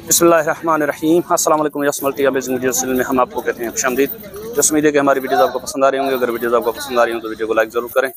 बिस्मिल्लाहिर्रहमानिर्रहीम। अस्सलाम वालेकुम। यसमल्टी अमेजिंग वीडियोस में हम आपको कहते हैं खुशामदीद। जैसे उम्मीद है कि हमारी वीडियोस आपको पसंद आ रही होंगी। अगर वीडियोस आपको पसंद आ रही हो तो वीडियो को लाइक जरूर करें।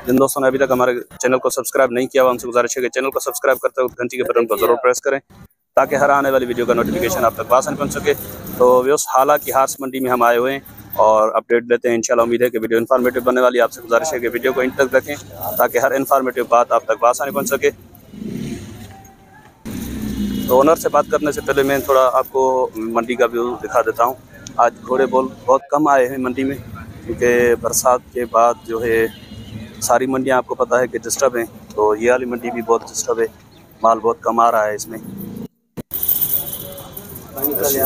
जिन दोस्तों ने अभी तक हमारे चैनल को सब्सक्राइब नहीं किया हुआ उनसे गुजारिश है कि चैनल को सब्सक्राइब करते वक्त घंटी के बटन को जरूर प्रेस करें ताकि हर आने वाली वीडियो का नोटिफिकेशन आप तक आसानी पहुंच सके। तो व्यूअर्स, हालांकि हार्स मंडी में हम आए हुए हैं और अपडेट लेते हैं। इंशाल्लाह उम्मीद है कि वीडियो इन्फॉर्मेटिव बनने वाली है। आपसे गुजारिश है कि वीडियो को इन तक रखें ताकि हर इन्फॉर्मेटिव बात आप तक आसानी पहुंच सके। तो ओनर से बात करने से पहले मैं थोड़ा आपको मंडी का व्यू दिखा देता हूँ। आज घोड़े बहुत कम आए हैं मंडी में, क्योंकि बरसात के बाद जो है सारी मंडियाँ आपको पता है कि डिस्टर्ब हैं। तो ये वाली मंडी भी बहुत डिस्टर्ब है, माल बहुत कम आ रहा है इसमें।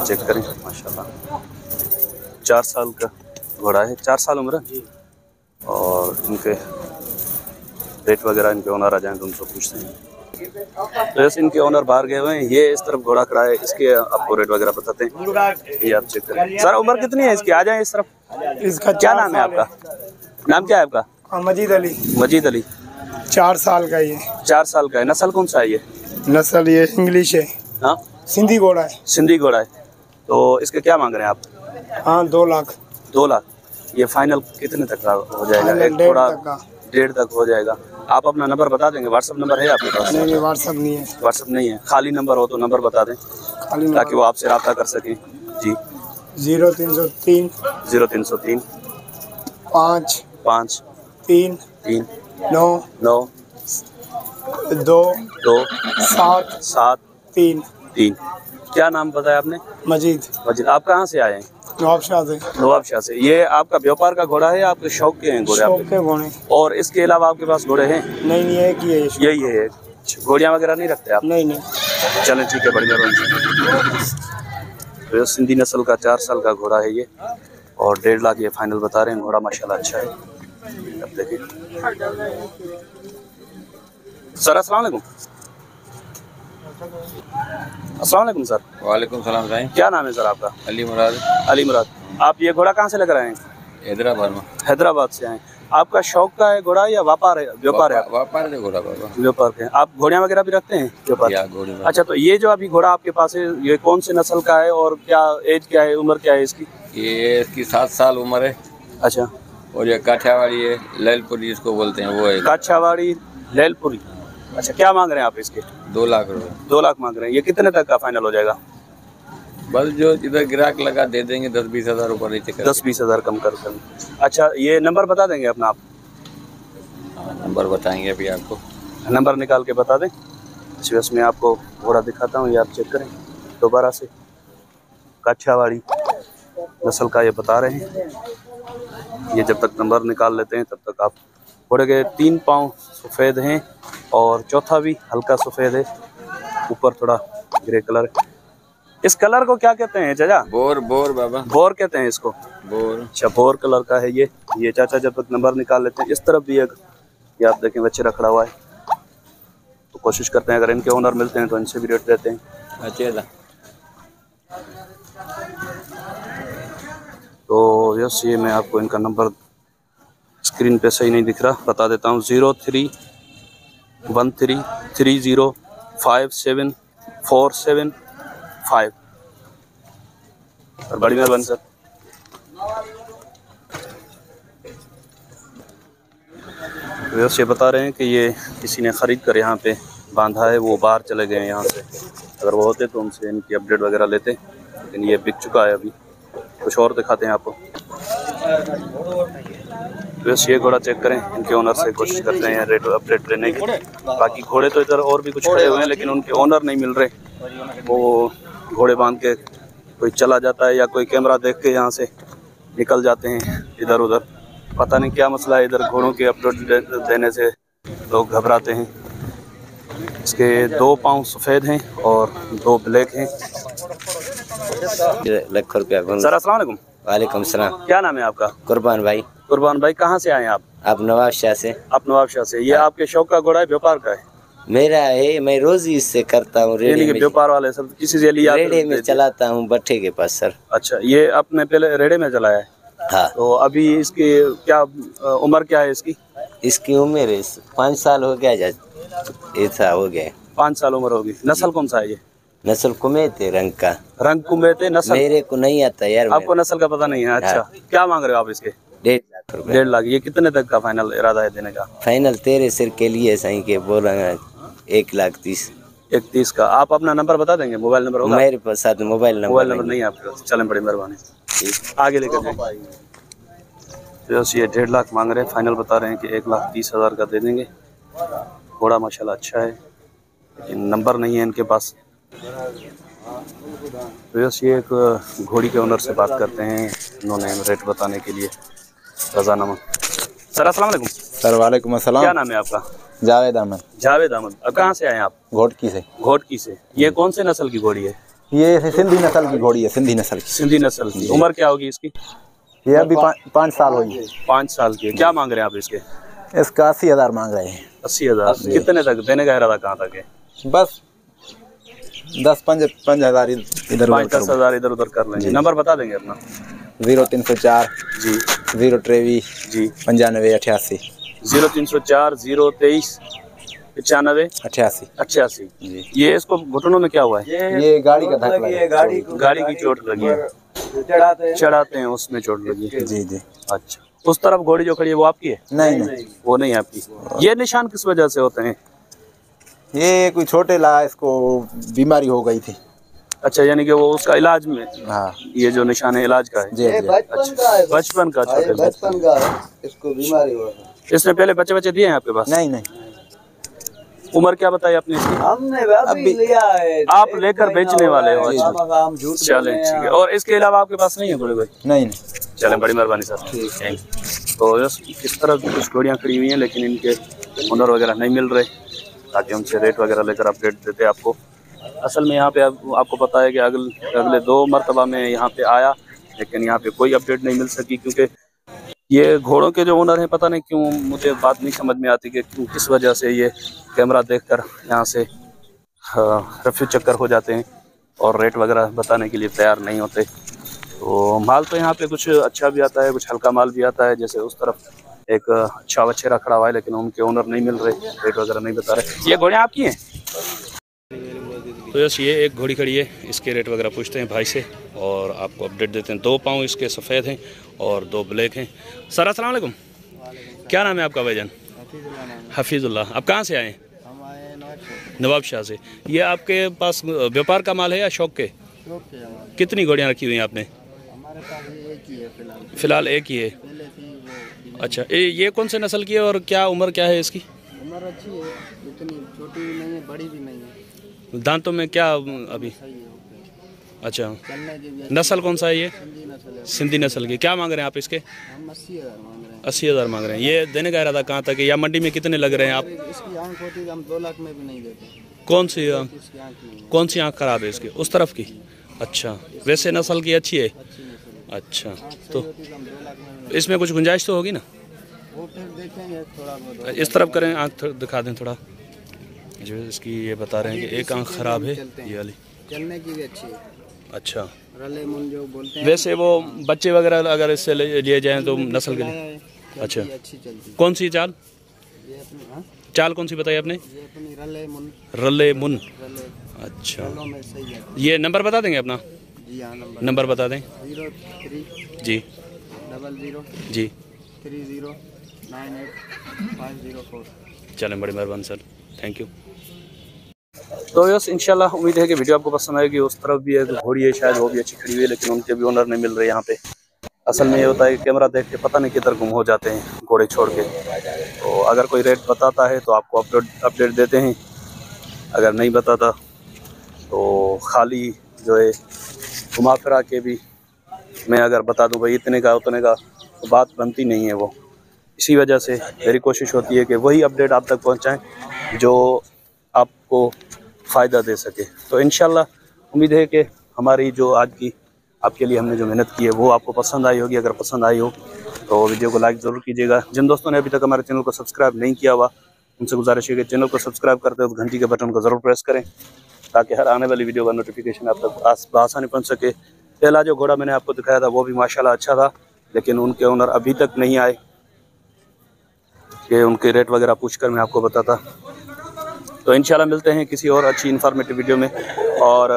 चेक करें, माशाल्लाह 4 साल का घोड़ा है, 4 साल उम्र। और इनके रेट वगैरह इनके ओनर आ जाएँ तो उनसे पूछते हैं। तो जैसे इनके ओनर बाहर गए हुए हैं, ये इस तरफ घोड़ा खड़ा है, इसके आपको रेट वगैरह बताते हैं। ये आप चेक करें। सर उम्र कितनी है इसकी? आ जाए इस तरफ। इसका क्या नाम है आपका? नाम क्या है आपका? मजीद अली। मजीद अली। 4 साल का ये। 4 साल का है। नस्ल कौन सा है ये? नस्ल ये इंग्लिश है। हाँ, सिंधी घोड़ा है। सिंधी घोड़ा है। तो इसके क्या मांग रहे हैं आप? हाँ, 2 लाख। 2 लाख। ये फाइनल कितने तक का हो जाएगा? 1.5 तक हो जाएगा। आप अपना नंबर बता देंगे? व्हाट्सअप नंबर है आपके पास? नहीं, व्हाट्सअप नहीं है। व्हाट्सअप नहीं है। खाली नंबर हो तो नंबर बता दें ताकि वो आपसे रब्ता कर सकें। जी, 0303 0303 5 5 3 3 9 9 2 2 7 7 3 3। क्या नाम बताया आपने? मजीद। मजीद। आप कहाँ से आए हैं? नवाबशाह से। नवाबशाह से। ये आपका व्यापार का घोड़ा है या आपके शौक के हैं घोड़े? शौक के घोड़े। और इसके अलावा आपके पास घोड़े हैं? नहीं, एक ही है। यही है। घोड़ियाँ वगैरह नहीं रखते आप? नहीं। चलें, ठीक है, बड़ी मेहरबानी। तो सिंधी नस्ल का 4 साल का घोड़ा है ये, और 1.5 लाख ये फाइनल बता रहे हैं। घोड़ा माशाल्लाह अच्छा है। अब देखिए सर। अस्सलाम वालेकुम। अस्सलाम वालेकुम सर। वालेकुम सलाम भाई। क्या नाम है सर आपका? अली मुराद। अली मुराद। आप ये घोड़ा कहाँ से लेकर आए हैं? हैदराबाद में। हैदराबाद से आए। आपका शौक का है घोड़ा या व्यापार है? व्यापार है। व्यापार है घोड़ा बाबा। व्यापार के। आप घोड़ियाँ वगैरह भी रखते हैं? व्यापार। अच्छा, तो ये जो अभी घोड़ा आपके पास है ये कौन से नस्ल का है और क्या एज क्या है, उम्र क्या है इसकी? ये इसकी 7 साल उम्र है। अच्छा। और ये काठियावाड़ी है, लैलपुरी जिसको बोलते हैं, वो है। काठियावाड़ी लैलपुरी। अच्छा, क्या मांग रहे हैं आप इसके? 2 लाख रुपए। 2 लाख मांग रहे हैं। ये कितने तक का फाइनल हो जाएगा? बस जो इधर ग्राहक लगा दे देंगे, 10-20 हज़ार ऊपर नीचे। 10-20 हज़ार कम कर। अच्छा, ये नंबर बता देंगे अपना आप? नंबर बताएंगे अभी आपको। नंबर निकाल के बता दें। इस में आपको घोड़ा दिखाता हूँ, ये आप चेक करें दोबारा से। काठियावाड़ी नस्ल का ये बता रहे हैं। ये जब तक नंबर निकाल लेते हैं तब तक आप। घोड़े के 3 पाँव सफ़ेद हैं और चौथा भी हल्का सफ़ेद है, ऊपर थोड़ा ग्रे कलर है। इस कलर को क्या कहते हैं चाचा? बोर बाबा। बोर कहते हैं इसको। बोर। अच्छा, बोर कलर का है ये चाचा जब तक नंबर निकाल लेते हैं। इस तरफ भी एक ये आप देखें बच्चे रखड़ा हुआ है। तो कोशिश करते हैं अगर इनके ओनर मिलते हैं तो इनसे भी रेट देते हैं। अच्छा। तो यस, ये मैं आपको इनका नंबर स्क्रीन पे सही नहीं दिख रहा, बता देता हूँ। 0313305747 और बड़ी मेहरबानी सर। यस, ये बता रहे हैं कि ये किसी ने ख़रीद कर यहाँ पे बांधा है, वो बाहर चले गए हैं यहाँ से। अगर वो होते तो उनसे इनकी अपडेट वगैरह लेते, लेकिन ये बिक चुका है। अभी कुछ और दिखाते हैं आपको। बस ये घोड़ा चेक करें, इनके ओनर से कोशिश करते हैं रेट अपडेट लेने की। बाकी घोड़े तो इधर और भी कुछ खड़े हुए हैं लेकिन उनके ओनर नहीं मिल रहे। वो घोड़े बांध के कोई चला जाता है या कोई कैमरा देख के यहाँ से निकल जाते हैं इधर उधर। पता नहीं क्या मसला है इधर। घोड़ों के अपडेट देने से लोग घबराते हैं। इसके 2 पाँव सफ़ेद हैं और 2 ब्लैक हैं। लाख रुपया। सर अस्सलाम वालेकुम। वालेकुम सलाम। क्या नाम है आपका? कुर्बान भाई। कुर्बान भाई, कहाँ से आए हैं आप? आप नवाबशाह से। आप नवाबशाह से। ये आपके शौक का घोड़ा है, व्यापार का है? मेरा है, मैं रोज ही इससे करता हूँ। रेडे में व्यापार वाले सब किसी से लिया? रेडे में चलाता हूँ, भट्ठे के पास सर। अच्छा, ये आपने पहले रेडे में चलाया है? हाँ। तो अभी इसकी क्या उम्र क्या है इसकी? इसकी उम्र है 5 साल हो गया। ऐसा हो गया। 5 साल उम्र होगी। नस्ल कौन सा है ये? नस्ल कुमैत है रंग का। रंग कुमैत है नस्ल? मेरे को नहीं आता यार। आपको नस्ल का पता नहीं है? अच्छा, क्या मांग रहे हो आप इसके? 1.5 लाख रुपए। 1.5 लाख। ये कितने तक का फाइनल इरादा है देने का? फाइनल तेरे सिर के लिए सही के बोल रहा है 1,30,000। 1,30,000 का। आप अपना नंबर बता देंगे? मोबाइल नंबर होगा मेरे पास? साथ मोबाइल नंबर नहीं है आपके पास? चलें, बड़ी मेहरबानी, आगे लेकर जाए। तो ये 1.5 लाख मांग रहे हैं, फाइनल बता रहे हैं कि 1,30,000 का दे देंगे। घोड़ा माशाल्लाह अच्छा है, लेकिन नंबर नहीं है इनके पास। तो ये एक घोड़ी के ओनर से बात करते हैं, उन्होंने रेट बताने के लिए रजानामा। सर अस्सलाम वालेकुम। सर वालेकुम अस्सलाम। क्या नाम है आपका? जावेद अहमद। जावेद अहमद। अब कहाँ से आए हैं आप? घोटकी से। घोटकी से। ये कौन से नस्ल की घोड़ी है? ये सिंधी नस्ल की घोड़ी है, सिंधी नस्ल की। सिंधी नस्ल की। उम्र क्या होगी इसकी? ये अभी 5 साल हुई है। 5 साल की। क्या मांग रहे हैं आप इसके? इसका 80,000 मांग रहे हैं। 80,000। कितने तक देने का इरादा कहाँ तक है? बस 10-5 इधर 5-10,000 इधर उधर कर लेंगे। नंबर बता देंगे अपना? 0304 जी 023 जी 9588। 0304 023 95 88। ये इसको घुटनों में क्या हुआ है? ये गाड़ी का धक्का लगा। गाड़ी की चोट लगी है, चढ़ाते हैं उसमें चोट लगी है। जी जी। अच्छा, उस तरफ घोड़ी जो खड़ी है वो आपकी है? नहीं, वो नहीं आपकी। ये निशान किस वजह से होते हैं? ये कोई छोटे ला इसको बीमारी हो गई थी। अच्छा, यानी कि वो उसका इलाज में? हाँ, ये जो निशान है इलाज का है? जी। अच्छा, बचपन का? छोटे बचपन का इसको बीमारी हुआ। इसने पहले बच्चे दिए हैं आपके पास? नहीं। उम्र क्या बताई आपने इसकी? हमने अभी लिया है। आप लेकर बेचने वाले हो? हम झूठ चलें, ठीक है। और इसके अलावा आपके पास नहीं है कोई? नहीं। चलें, बड़ी मेहरबानी सर। तो इस तरह की कुछ घोड़ियाँ खड़ी हुई हैं, लेकिन इनके ओनर वगैरह नहीं मिल रहे, ताकि उनसे रेट वगैरह लेकर अपडेट देते आपको। असल में यहाँ पे आपको पता है कि अगले 2 मरतबा में यहाँ पे आया, लेकिन यहाँ पे कोई अपडेट नहीं मिल सकी, क्योंकि ये घोड़ों के जो ओनर हैं, पता नहीं क्यों मुझे बात नहीं समझ में आती कि क्यों किस वजह से ये कैमरा देखकर यहाँ से रफू चक्कर हो जाते हैं और रेट वगैरह बताने के लिए तैयार नहीं होते। तो माल तो यहाँ पे कुछ अच्छा भी आता है, कुछ हल्का माल भी आता है। जैसे उस तरफ एक अच्छा वछेरा खड़ा हुआ है, लेकिन उनके ओनर नहीं मिल रहे, रेट वगैरह नहीं बता रहे। ये घोड़ियाँ आपकी हैं? तो ये एक घोड़ी खड़ी है, इसके रेट वगैरह पूछते हैं भाई से और आपको अपडेट देते हैं। 2 पाँव इसके सफ़ेद हैं और 2 ब्लैक हैं। सर अस्सलाम वालेकुम। क्या नाम है आपका भाईजान? हफीज़ुल्लाह। आप कहाँ से आए हैं? नवाबशाह से। ये आपके पास व्यापार का माल है या शौक के? कितनी घोड़ियाँ रखी हुई हैं आपने? हमारे पास एक ही है फ़िलहाल एक ही है। अच्छा, ये कौन से नस्ल की है और क्या उम्र क्या है इसकी? उम्र अच्छी है, इतनी छोटी भी नहीं है, बड़ी भी नहीं है। दांतों में क्या अभी? अच्छा, नस्ल कौन सा है ये? सिंधी नस्ल की। क्या मांग रहे हैं आप इसके? हम 80,000 मांग रहे हैं। 80,000 मांग रहे हैं। ये देने का इरादा कहाँ तक है, या मंडी में कितने लग रहे हैं आप? इसकी आँख होती है, हम 2 लाख में भी नहीं देते। कौन सी इसकी आँख नहीं है। कौन सी आँख खराब है इसकी? उस तरफ की? अच्छा, वैसे नस्ल की अच्छी है। अच्छा, तो इसमें कुछ गुंजाइश तो होगी ना? वो फिर देखेंगे थोड़ा बहुत। इस तरफ करें, आँख दिखा दें थोड़ा। जो इसकी ये बता रहे हैं कि एक आँख खराब है, ये वाली। चलने की भी अच्छी है। अच्छा, रले मुन जो बोलते हैं। वैसे वो बच्चे वगैरह अगर इससे लिए जाएं तो नस्ल के लिए अच्छा, अच्छी चलती है। कौन सी चाल? ये अपनी, हाँ, चाल कौन सी बताई आपने? ये अपनी रले मुन। रले मुन। रले अच्छा, रलों में सही है। ये नंबर बता देंगे अपना? जी हाँ, नंबर बता दें। 03 जी 00 जी 30 98 504। चलें, बड़ी मेहरबानी सर, थैंक यू। तो यस, इंशाल्लाह उम्मीद है कि वीडियो आपको पसंद आएगी। उस तरफ भी एक घोड़ी है, शायद वो भी अच्छी खड़ी हुई है, लेकिन उनके भी ओनर नहीं मिल रहे यहाँ पे। असल में ये होता है कि कैमरा देख के पता नहीं किधर गुम हो जाते हैं घोड़े छोड़ के। तो अगर कोई रेट बताता है तो आपको अपडेट देते हैं, अगर नहीं बताता तो खाली जो है घुमा फिरा के भी मैं अगर बता दूं भाई इतने का उतने का, तो बात बनती नहीं है वो। इसी वजह से मेरी कोशिश होती है कि वही अपडेट आप तक पहुंचाएं जो आपको फ़ायदा दे सके। तो इंशाल्लाह उम्मीद है कि हमारी जो आज की आपके लिए हमने जो मेहनत की है वो आपको पसंद आई होगी। अगर पसंद आई हो तो वीडियो को लाइक ज़रूर कीजिएगा। जिन दोस्तों ने अभी तक हमारे चैनल को सब्सक्राइब नहीं किया हुआ, उनसे गुजारिश है कि चैनल को सब्सक्राइब करते वक्त घंटी के बटन को ज़रूर प्रेस करें, ताकि हर आने वाली वीडियो का नोटिफिकेशन आप तक आसानी पहुँच सके। पहला जो घोड़ा मैंने आपको दिखाया था वो भी माशाल्लाह अच्छा था, लेकिन उनके ओनर अभी तक नहीं आए कि उनके रेट वगैरह पूछकर मैं आपको बताता। तो इंशाल्लाह मिलते हैं किसी और अच्छी इन्फॉर्मेटिव वीडियो में। और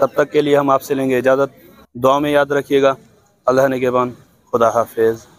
तब तक के लिए हम आपसे लेंगे इजाज़त। दुआ में याद रखिएगा। अल्लाह निगहबान। खुदा हाफिज़।